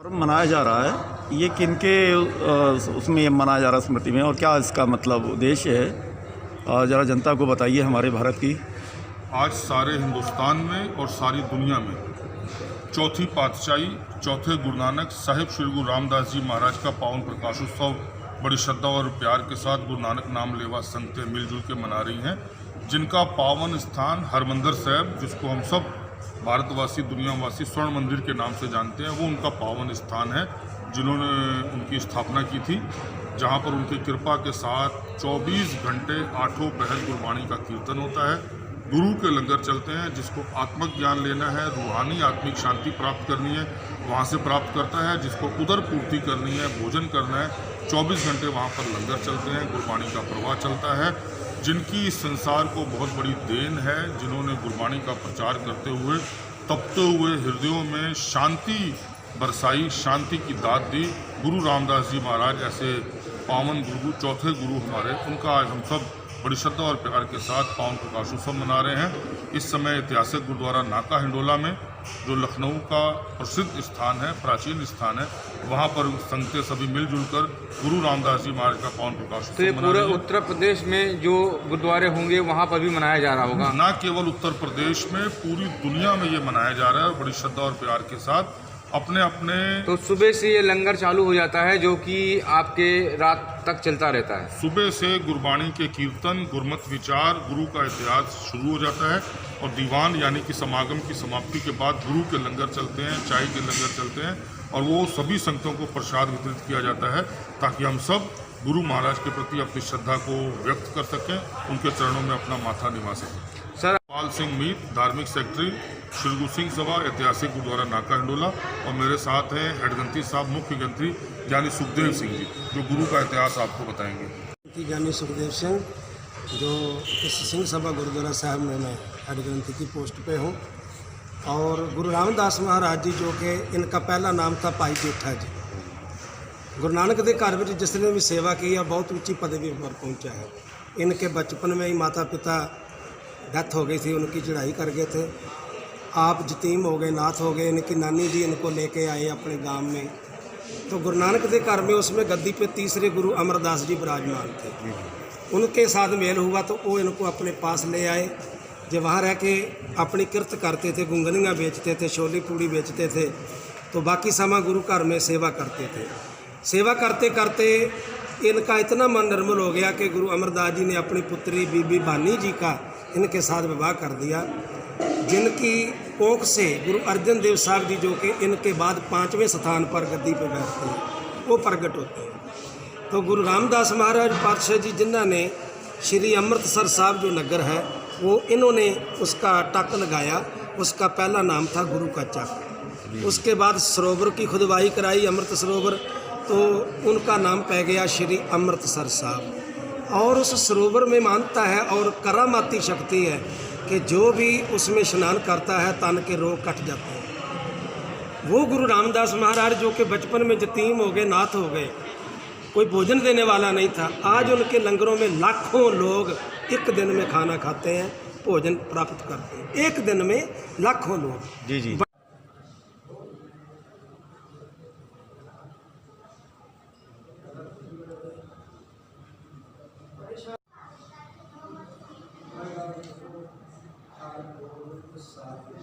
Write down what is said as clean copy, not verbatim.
मनाया जा रहा है, ये किनके उसमें ये मनाया जा रहा है स्मृति में, और क्या इसका मतलब उद्देश्य है, ज़रा जनता को बताइए हमारे भारत की। आज सारे हिंदुस्तान में और सारी दुनिया में चौथी पातशाही चौथे गुरु नानक साहिब श्री गुरु रामदास जी महाराज का पावन प्रकाशोत्सव बड़ी श्रद्धा और प्यार के साथ गुरु नानक नाम लेवा संगतें मिलजुल के मना रही हैं, जिनका पावन स्थान हरमंदिर साहिब, जिसको हम सब भारतवासी दुनियावासी स्वर्ण मंदिर के नाम से जानते हैं, वो उनका पावन स्थान है जिन्होंने उनकी स्थापना की थी, जहाँ पर उनकी कृपा के साथ 24 घंटे आठों पहर गुरबाणी का कीर्तन होता है, गुरु के लंगर चलते हैं। जिसको आत्मक ज्ञान लेना है, रूहानी आत्मिक शांति प्राप्त करनी है, वहाँ से प्राप्त करता है। जिसको उदर पूर्ति करनी है, भोजन करना है, 24 घंटे वहाँ पर लंगर चलते हैं, गुरबाणी का प्रवाह चलता है। जिनकी इस संसार को बहुत बड़ी देन है, जिन्होंने गुरबाणी का प्रचार करते हुए तपते हुए हृदयों में शांति बरसाई, शांति की दात दी, गुरु रामदास जी महाराज ऐसे पावन गुरु, चौथे गुरु हमारे, उनका आज हम सब बड़ी श्रद्धा और प्यार के साथ पावन प्रकाशोत्सव मना रहे हैं। इस समय ऐतिहासिक गुरुद्वारा नाका हिंडोला में, जो लखनऊ का प्रसिद्ध स्थान है, प्राचीन स्थान है, वहाँ पर संगतें सभी मिलजुल कर गुरु रामदास जी महाराज का पावन प्रकाशोत्सव तो पूरे उत्तर प्रदेश में जो गुरुद्वारे होंगे वहाँ पर भी मनाया जा रहा होगा? न केवल उत्तर प्रदेश में, पूरी दुनिया में ये मनाया जा रहा है बड़ी श्रद्धा और प्यार के साथ। अपने अपने तो सुबह से ये लंगर चालू हो जाता है जो कि आपके रात तक चलता रहता है? सुबह से गुरबाणी के कीर्तन, गुरमत विचार, गुरु का इतिहास शुरू हो जाता है और दीवान यानी कि समागम की समाप्ति के बाद गुरु के लंगर चलते हैं, चाय के लंगर चलते हैं और वो सभी संगतों को प्रसाद वितरित किया जाता है ताकि हम सब गुरु महाराज के प्रति अपनी श्रद्धा को व्यक्त कर सकें, उनके चरणों में अपना माथा निभा सकें। सर, पाल सिंह मीत, धार्मिक सेक्रेटरी श्री गुरु सिंह सभा, ऐतिहासिक गुरुद्वारा नाका हिंडोला, और मेरे साथ हैं हेडगंती साहब, मुख्य गंत्री ज्ञानी सुखदेव सिंह जी, जो गुरु का इतिहास आपको बताएंगे। ज्ञानी सुखदेव सिंह, जो इस सिंह सभा गुरुद्वारा साहब में मैं हेडग्रंथी की पोस्ट पे हूँ, और गुरु रामदास महाराज जी, जो कि इनका पहला नाम था भाई जेठा जी, गुरु नानक के घर में जिसने भी सेवा की है बहुत ऊंची पदवी पर पहुँचा है। इनके बचपन में ही माता पिता डेथ हो गई थी, उनकी चढ़ाई कर गए थे, आप जतीम हो गए, नाथ हो गए। इनकी नानी जी इनको लेके आए अपने गांव में, तो गुरु नानक के घर में उसमें गद्दी पे तीसरे गुरु अमरदास जी विराजमान थे। उनके साथ मेल हुआ तो वो इनको अपने पास ले आए, जो वहाँ रह के अपनी किरत करते थे, गुंगनियाँ बेचते थे, छोली पूड़ी बेचते थे, तो बाकी समय गुरु घर में सेवा करते थे। सेवा करते करते इनका इतना मन निर्मल हो गया कि गुरु अमरदास जी ने अपनी पुत्री बीबी भानी जी का इनके साथ विवाह कर दिया, जिनकी कोख से गुरु अर्जन देव साहब जी, जो कि इनके बाद 5वें स्थान पर गद्दी पर बैठते हैं, वो प्रकट होते हैं। तो गुरु रामदास महाराज पातशाह जी, जिन्होंने श्री अमृतसर साहब जो नगर है, वो इन्होंने उसका टक लगाया, उसका पहला नाम था गुरु का चक। उसके बाद सरोवर की खुदवाई कराई, अमृत सरोवर, तो उनका नाम पै गया श्री अमृतसर साहब। और उस सरोवर में मानता है और करामाती शक्ति है कि जो भी उसमें स्नान करता है तन के रोग कट जाते हैं। वो गुरु रामदास महाराज, जो कि बचपन में जतीम हो गए, नाथ हो गए, कोई भोजन देने वाला नहीं था, आज उनके लंगरों में लाखों लोग एक दिन में खाना खाते हैं, भोजन प्राप्त करते हैं, एक दिन में लाखों लोग। जी जी। साथ